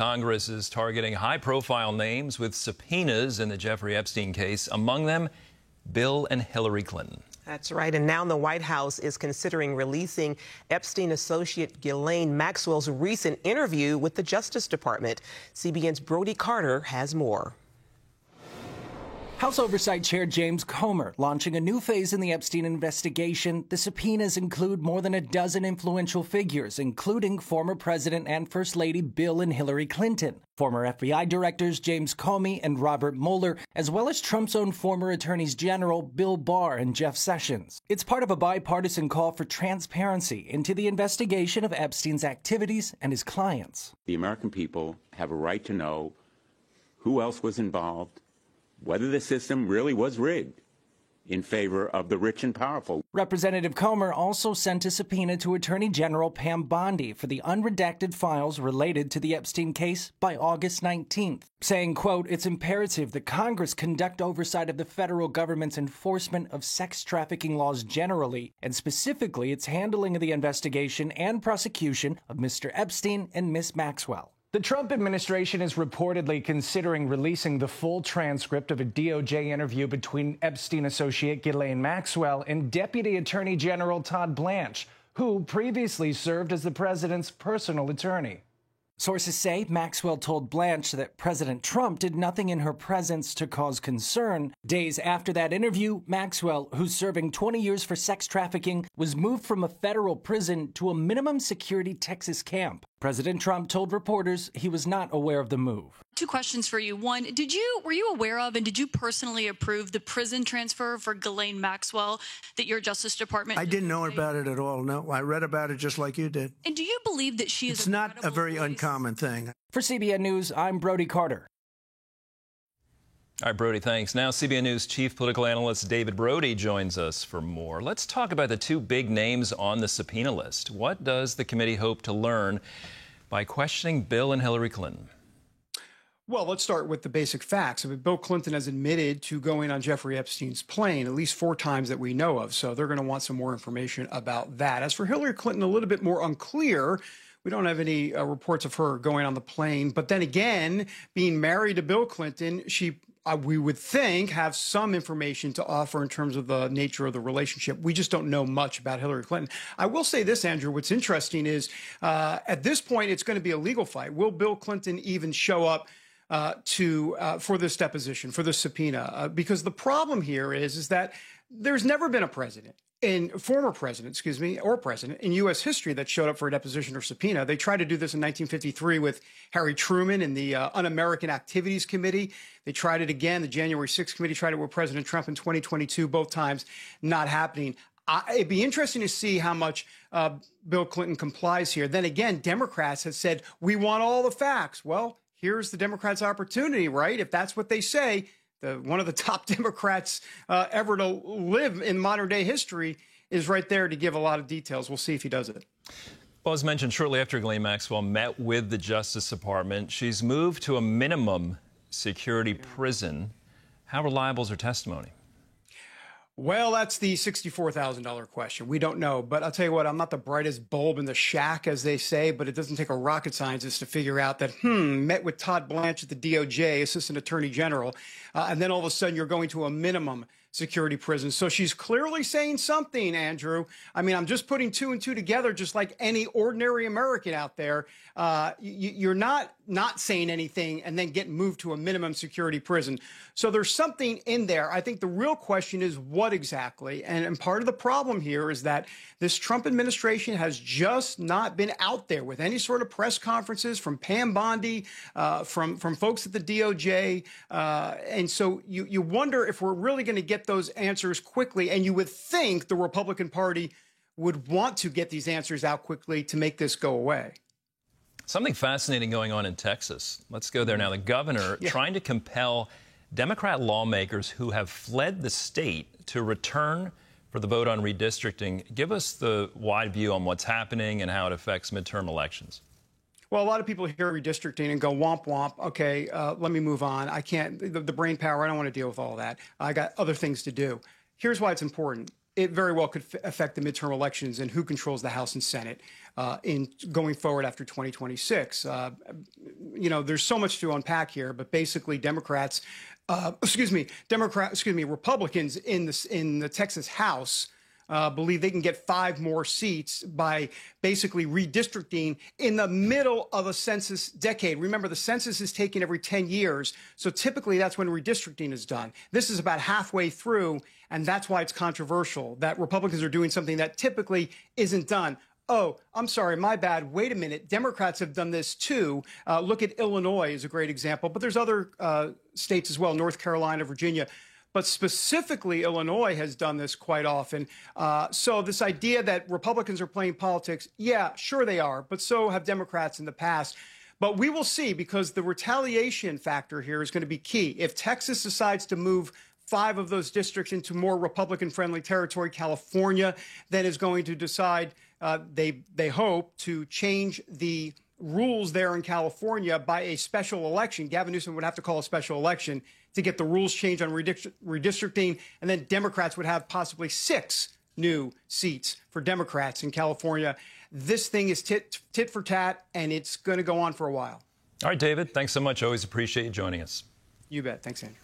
Congress is targeting high-profile names with subpoenas in the Jeffrey Epstein case, among them Bill and Hillary Clinton. That's right. And now the White House is considering releasing Epstein associate Ghislain Maxwell's recent interview with the Justice Department. CBN's Brody Carter has more. House Oversight Chair James Comer launching a new phase in the Epstein investigation. The subpoenas include more than a dozen influential figures, including former President and First Lady Bill and Hillary Clinton, former FBI directors James Comey and Robert Mueller, as well as Trump's own former attorneys general Bill Barr and Jeff Sessions. It's part of a bipartisan call for transparency into the investigation of Epstein's activities and his clients. The American people have a right to know who else was involved, whether the system really was rigged in favor of the rich and powerful. Representative Comer also sent a subpoena to Attorney General Pam Bondi for the unredacted files related to the Epstein case by August 19th, saying, quote, "It's imperative that Congress conduct oversight of the federal government's enforcement of sex trafficking laws generally, and specifically its handling of the investigation and prosecution of Mr. Epstein and Ms. Maxwell." The Trump administration is reportedly considering releasing the full transcript of a DOJ interview between Epstein associate Ghislain Maxwell and Deputy Attorney General Todd Blanche, who previously served as the president's personal attorney. Sources say Maxwell told Blanche that President Trump did nothing in her presence to cause concern. Days after that interview, Maxwell, who's serving 20 years for sex trafficking, was moved from a federal prison to a minimum security Texas camp. President Trump told reporters he was not aware of the move. Two questions for you. One, were you aware of and did you personally approve the prison transfer for Ghislain Maxwell that your Justice Department? I didn't know about it at all. No, I read about it just like you did. And do you believe that she is? It's not a very uncommon thing. For CBN News, I'm Brody Carter. All right, Brody, thanks. Now, CBN News chief political analyst David Brody joins us for more. Let's talk about the two big names on the subpoena list. What does the committee hope to learn by questioning Bill and Hillary Clinton? Well, let's start with the basic facts. I mean, Bill Clinton has admitted to going on Jeffrey Epstein's plane at least 4 times that we know of, so they're going to want some more information about that. As for Hillary Clinton, a little bit more unclear. We don't have any reports of her going on the plane. But then again, being married to Bill Clinton, we would think, have some information to offer in terms of the nature of the relationship. We just don't know much about Hillary Clinton. I will say this, Andrew, what's interesting is at this point, it's going to be a legal fight. Will Bill Clinton even show up for this deposition, for this subpoena? Because the problem here is that there's never been a president, former president, or president in U.S. history that showed up for a deposition or subpoena. They tried to do this in 1953 with Harry Truman and the Un-American Activities Committee. They tried it again. The January 6th committee tried it with President Trump in 2022, both times not happening. It'd be interesting to see how much Bill Clinton complies here. Then again, Democrats have said, we want all the facts. Well, here's the Democrats' opportunity, right? If that's what they say, one of the top Democrats ever to live in modern day history is right there to give a lot of details. We'll see if he does it. Well, as mentioned, shortly after Ghislain Maxwell met with the Justice Department, she's moved to a minimum security prison. How reliable is her testimony? Well, that's the $64,000 question. We don't know. But I'll tell you what, I'm not the brightest bulb in the shack, as they say, but it doesn't take a rocket scientist to figure out that, met with Todd Blanche at the DOJ, Assistant Attorney General, and then all of a sudden you're going to a minimum security prison. So she's clearly saying something, Andrew. I mean, I'm just putting 2 and 2 together, just like any ordinary American out there. You're not saying anything and then getting moved to a minimum security prison. So there's something in there. I think the real question is what exactly? And part of the problem here is that this Trump administration has just not been out there with any sort of press conferences from Pam Bondi, from folks at the DOJ. And so you wonder if we're really going to get those answers quickly. And you would think the Republican Party would want to get these answers out quickly to make this go away. Something fascinating going on in Texas. Let's go there now. The governor trying to compel Democrat lawmakers who have fled the state to return for the vote on redistricting. Give us the wide view on what's happening and how it affects midterm elections. Well, a lot of people hear redistricting and go womp womp. Okay, let me move on. I can't, the brain power, I don't want to deal with all that. I got other things to do. Here's why it's important. it very well could affect the midterm elections and who controls the House and Senate in going forward after 2026. There's so much to unpack here, but basically Republicans in the Texas House believe they can get 5 more seats by basically redistricting in the middle of a census decade. Remember, the census is taken every 10 years, so typically that's when redistricting is done. This is about halfway through, and that's why it's controversial that Republicans are doing something that typically isn't done. Oh, I'm sorry, my bad. Wait a minute. Democrats have done this too. Look at Illinois is a great example, but there's other states as well, North Carolina, Virginia. But specifically, Illinois has done this quite often. So this idea that Republicans are playing politics, yeah, sure they are, but so have Democrats in the past. But we will see, because the retaliation factor here is going to be key. If Texas decides to move 5 of those districts into more Republican-friendly territory, California then is going to decide, they hope, to change the rules there in California by a special election. Gavin Newsom would have to call a special election to get the rules changed on redistricting, and then Democrats would have possibly 6 new seats for Democrats in California. This thing is tit for tat, and it's going to go on for a while. All right, David, thanks so much. Always appreciate you joining us. You bet. Thanks, Andrew.